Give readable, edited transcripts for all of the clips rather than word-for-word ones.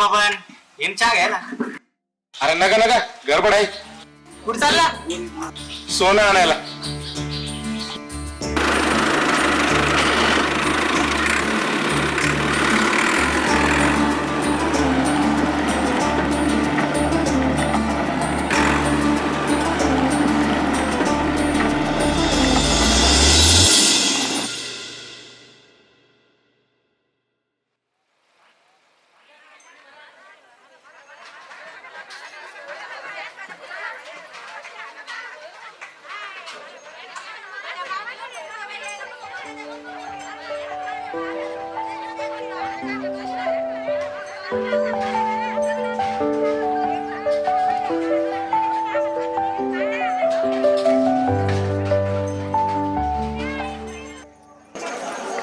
Baban in चहा घ्या ना. अरे नका नका गडबड आहे. कुठे चालला? सोनं आणायला.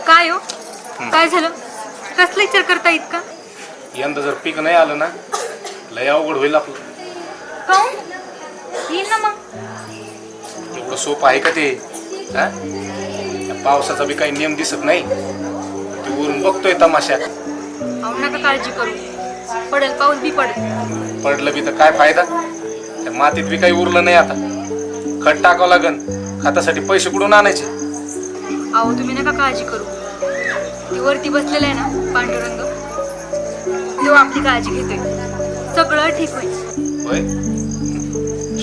काय हो काय झालं? कसला विचार करता इतका? यंदा जर पीक नाही आलं ना लय अवघड होईल आपलं. काऊन? येईल ना मग. एवढं सोपं आहे का ते? हा? या पावसाचा बी काही नियम दिसत नाही. ते वरून बघतोय तमाशा. अहो नका काळजी करू, पडेल पाऊस बी पडेल. पडलं बी तर काय फायदा? त्या मातीत बी काही उरलं नाही आता. खत टाकावं लागन. खतासाठी पैसे कुठून आणायचे? अहो तुम्ही नका काळजी करू. ती वरती बसलेला आहे ना पांडुरंग, तो आपली काळजी घेतोय. सगळं ठीक होईल. होय,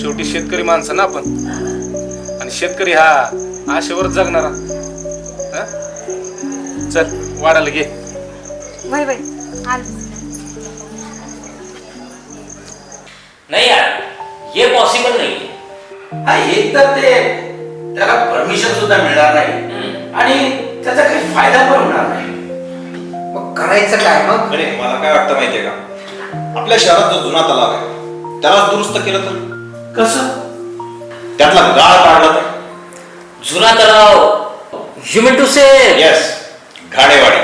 शेवटी शेतकरी माणसं ना आपण. आणि शेतकरी हा आशेवरच जगणारा. हा? चल वाढायला घे. वय वय आल. नाही यार, हे पॉसिबल नाही. हा एक तर ते त्याला परमिशन सुद्धा मिळणार नाही आणि त्याचा काही फायदा पण होणार नाही. मग करायचं काय मग? अरे मला काय वाटतं माहितीये का, आपल्या शहरात जो जुना तलाव आहे त्याला दुरुस्त केलं तर कसं? त्यातला गाळ काढला तर. जुना तलाव, you mean to say? Yes, Ghadewadi.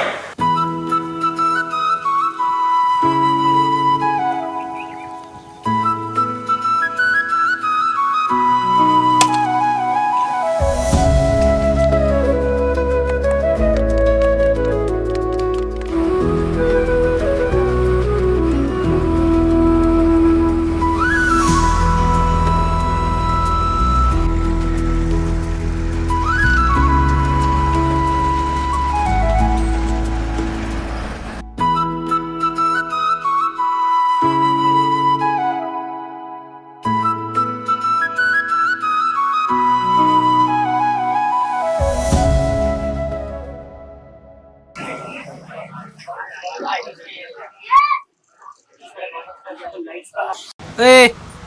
ए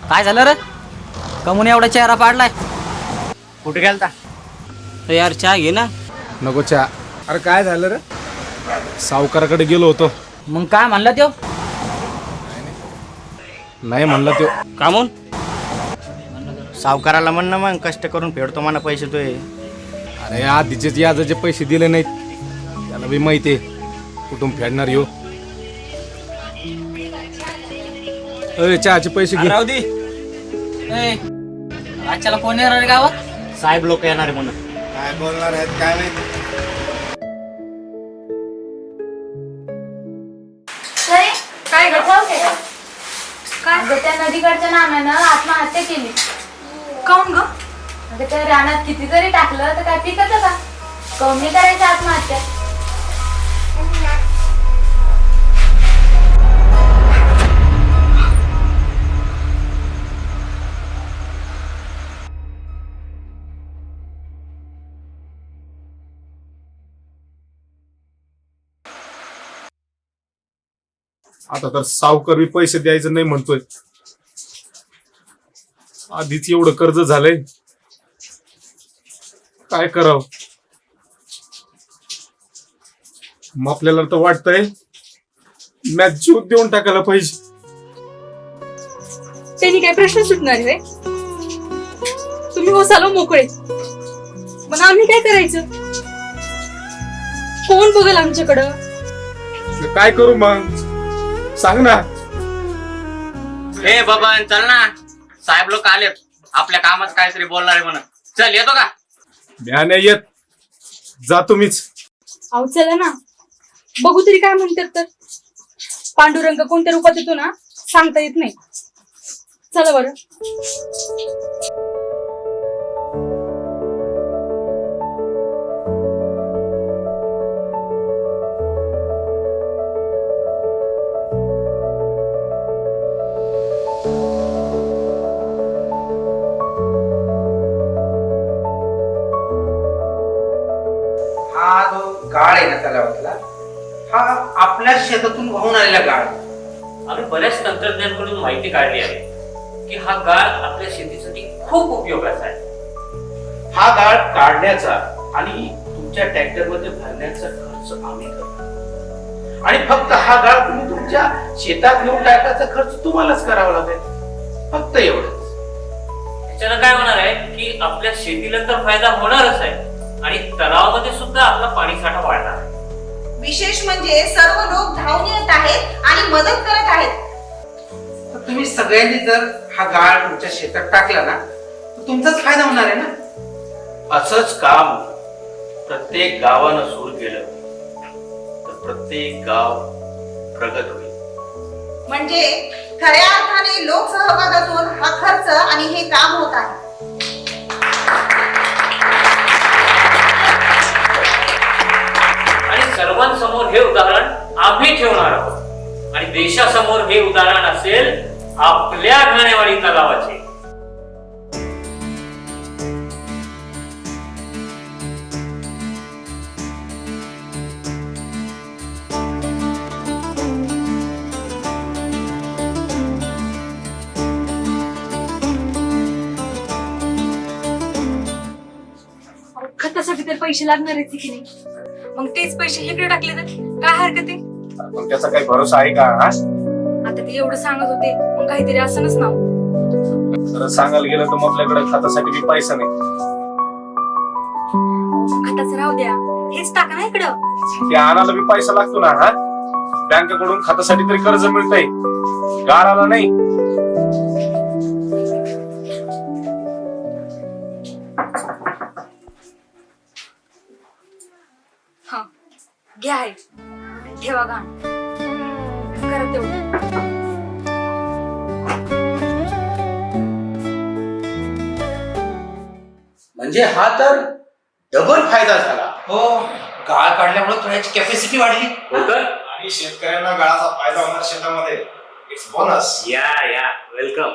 काय झालं रे? कमून एवढा चेहरा पाडलाय? कुठे गेलता? यार चहा घे ना. नको चहा. अरे काय झालं रे? सावकाराकडे गेलो होतो. मग काय म्हणला त्यो? नाही म्हणला तो. कामून? सावकाराला म्हण ना मग, कष्ट करून फेडतो म्हणा पैसे तो. अरे आधीचेच याजाचे पैसे दिले नाहीत. त्याला बी माहिती आहे कुठून फेडणार यो. चहाचे पैसे घे. राहू दे. आजच्याला कोण येणार रे गावात? साहेब लोक येणार आहे म्हणून. काय बोलणार आहेत काय माहिती. काय काय त्या नदीकडच्या नाम्यानं आत्महत्या केली. काऊन ग? अगं त्या रानात किती जरी टाकलं तर काय पिकत का? कमी करायची आत्महत्या. आता तर सावकार बी पैसे द्यायचं नाही म्हणतोय. आधीच एवढं कर्ज झालंय. काय करावं? मग आपल्याला तर वाटतंय मॅच जीव देऊन टाकायला पाहिजे. त्यांनी काय प्रश्न सुटणार आहे? तुम्ही हो चालव मोकळे, पण आम्ही काय करायचं? कोण बघेल आमच्याकडं? काय करू मग सांग ना. ए बबन चल ना, साहेब लोक आलेत. आपल्या कामात काहीतरी बोलणार आहे म्हणून. चल येतो का? म्या नाही येत, जा तुम्हीच. अहो चला ना, बघू तरी काय म्हणतात तर. पांडुरंग कोणत्या रूपात येतो ना सांगता येत नाही. चला बरं. हा जो गाळ आहे ना तलावातला, हा आपल्या शेतातून वाहून आलेला गाळ. आम्ही बऱ्याच तंत्रज्ञांकडून माहिती काढली आहे की हा गाळ आपल्या शेतीसाठी खूप उपयोगाचा आहे. हा गाळ काढण्याचा आणि तुमच्या ट्रॅक्टर मध्ये भरण्याचा खर्च आम्ही करतो, आणि फक्त हा गाळ तुम्ही तुमच्या शेतात नेऊन टाकायचा खर्च तुम्हालाच करावा लागेल, फक्त एवढंच. त्याच्यानं काय होणार आहे की आपल्या शेतीला तर फायदा होणारच आहे आणि तलावामध्ये सुद्धा आपला पाणी साठा वाढणार आहे. विशेष म्हणजे सर्व लोक धावून येत आहेत आणि मदत करत आहेत. तर तुम्ही सगळ्यांनी जर हा गाळ तुमच्या शेतात टाकला ना, तर तुमचाच फायदा होणार आहे ना. असंच काम प्रत्येक गावानं सुरू केलं तर प्रत्येक गाव प्रगत होईल. म्हणजे खऱ्या अर्थाने लोकसहभागातून हा खर्च आणि हे काम होत आहे. आणि सर्वांसमोर हे उदाहरण आम्ही ठेवणार आहोत आणि देशासमोर हे उदाहरण असेल आपल्या घाणेवाडी तलावाचे. खतासाठी तर पैसे लागणार आहेत की नाही, मग तेच पैसे इकडे टाकले तर काय हरकत आहे. पण त्याचा काही भरोसा आहे का? हा? आता ते एवढं सांगत होते, मग काहीतरी असंच ना. तर सांगायला गेलं तर मग आपल्याकडे खतासाठी बी पैसा नाही. खताचं राहू द्या, हेच टाका ना इकडं. ते आणायला बी पैसा लागतो ना. हा, बँकेकडून खतासाठी तरी कर्ज मिळतंय, गाळाला नाही. हा घ्या आहे, ठेवा घाण, करा तेवढं. म्हणजे हा तर डबल फायदा झाला. हो, गाळ काढल्यामुळे थोड्याची कॅपॅसिटी वाढली. आणि शेतकऱ्यांना गाळाचा फायदा होणार शेतामध्ये. It's bonus. या या वेलकम.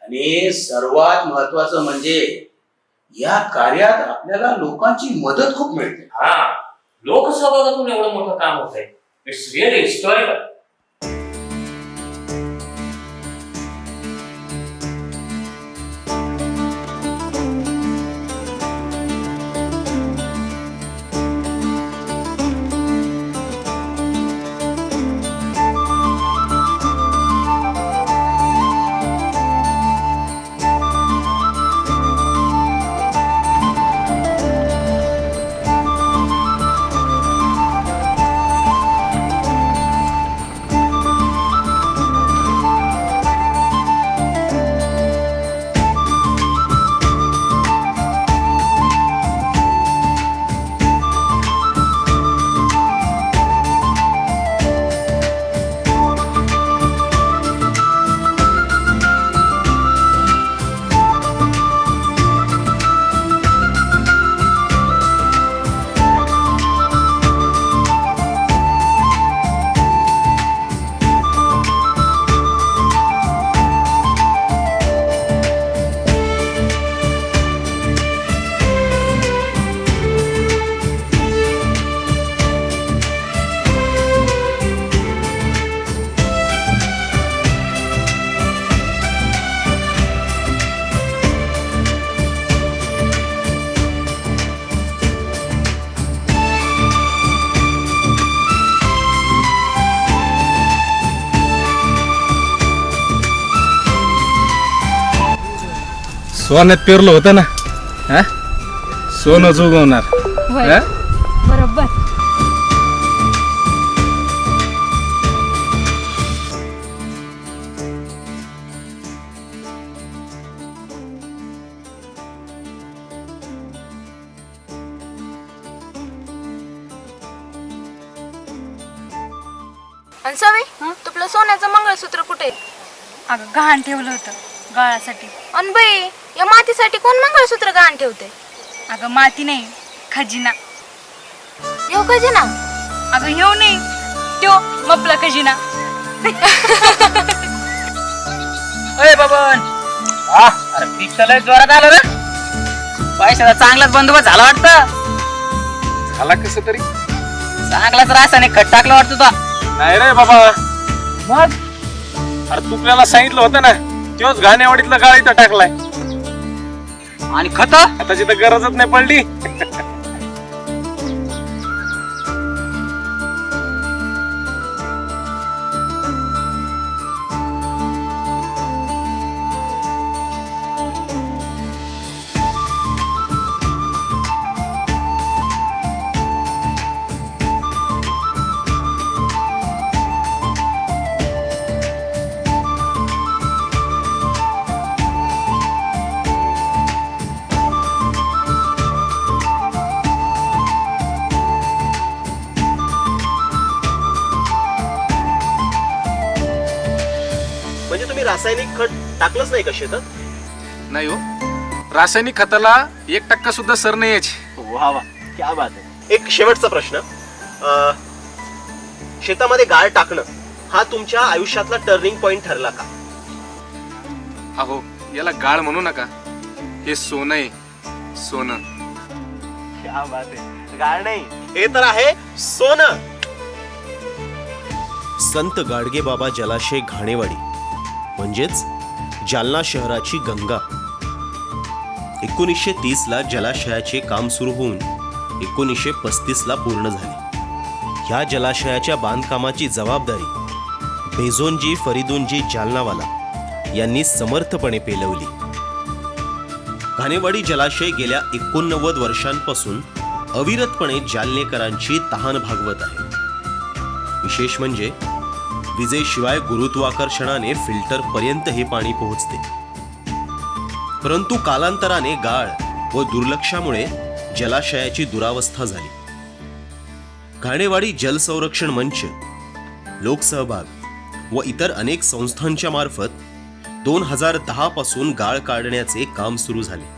आणि सर्वात महत्वाचं म्हणजे या कार्यात आपल्याला लोकांची मदत खूप मिळते. हा, लोकसहभागातून एवढं मोठं काम होत आहे. It's really historical. सोन्यात पेरलं होतं ना, हा? सोनं जुगवणार. हा? बरोबर. आणि सवे तुला सोन्याचं मंगळसूत्र कुठे? अगं गहाण ठेवलं होतं गळासाठी. अन बाई या मातीसाठी कोण मंगळसूत्र गहाण ठेवते? अगं माती नाही, खजिना. येऊ कधी ना? अगं येऊ नाही, त्यो मपला खजिना. अय बाबन, अरे पीक तर लय जोरात आलं रे. पैशाचा चांगलाच बंदोबस्त झाला वाटतं. झाला कसं तरी? चांगलाच रासायनिक खत टाकलं वाटतं तुला. नाही रे बाबा, मग अरे तुपल्याला सांगितलं होतं ना, तोच घाणेवाडीतला गाळ इथं टाकलाय. आणि खत आता जिथं गरजच नाही पडली. म्हणजे तुम्ही रासायनिक खत टाकलंच नाही का शेतात? नाही हो, रासायनिक खताला 1% सुद्धा सर नाही याची. वा वा, क्या बात आहे. एक शेवटचा प्रश्न, शेतामध्ये गाळ टाकणं हा तुमच्या आयुष्यातला टर्निंग पॉइंट ठरला का? अहो, याला गाळ म्हणू नका, हे सोनं आहे, सोनं. क्या बात आहे. गाळ नाही, हे तर आहे सोनं. संत गाडगेबाबा जलाशय घाणेवाडी म्हणजेच जालना शहराची गंगा. 1930 ला जलाशयाचे काम सुरू होऊन 1935 ला पूर्ण झाले. ह्या जलाशयाच्या बांधकामाची जबाबदारी बेझोनजी फरीदोनजी जालनावाला यांनी समर्थपणे पेलवली. घाणेवाडी जलाशय गेल्या 89 वर्षांपासून अविरतपणे जालनेकरांची तहान भागवत आहे. विशेष म्हणजे विजेशिवाय गुरुत्वाकर्षणाने फिल्टर पर्यंत हे पाणी पोहोचते. परंतु कालांतराने गाळ व दुर्लक्षामुळे जलाशयाची दुरावस्था झाली. घाणेवाडी जल संरक्षण मंच, लोकसहभाग व इतर अनेक संस्थांच्या मार्फत 2010 पासून गाळ काढण्याचे काम सुरू झाले.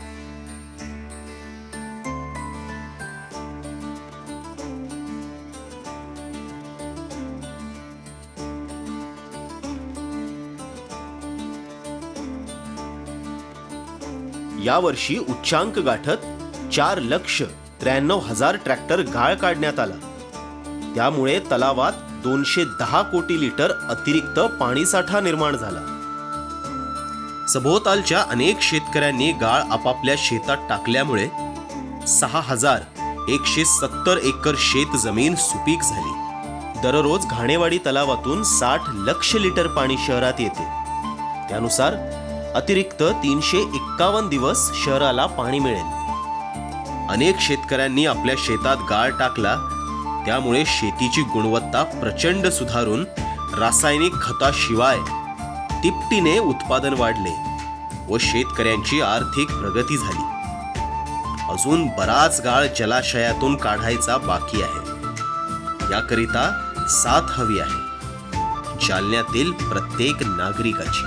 यावर्षी उच्चांक गाठत 4,93,000 ट्रॅक्टर गाळ काढण्यात आला. त्यामुळे तलावात 210 कोटी लिटर अतिरिक्त पाणीसाठा निर्माण झाला. सभोवतालच्या अनेक शेतकऱ्यांनी गाळ आपापल्या शेतात टाकल्यामुळे 6,170 एकर शेत जमीन सुपीक झाली. दररोज घाणेवाडी तलावातून 60 लक्ष लिटर पाणी शहरात येते. त्यानुसार अतिरिक्त 351 दिवस शहराला पाणी मिळेल. अनेक शेतकऱ्यांनी आपल्या शेतात गाळ टाकला, त्यामुळे शेतीची गुणवत्ता प्रचंड सुधारून रासायनिक खताशिवाय तिपटीने उत्पादन वाढले व शेतकऱ्यांची आर्थिक प्रगती झाली. अजून बराच गाळ जलाशयातून काढायचा बाकी आहे. याकरिता साथ हवी आहे जालन्यातील प्रत्येक नागरिकाची.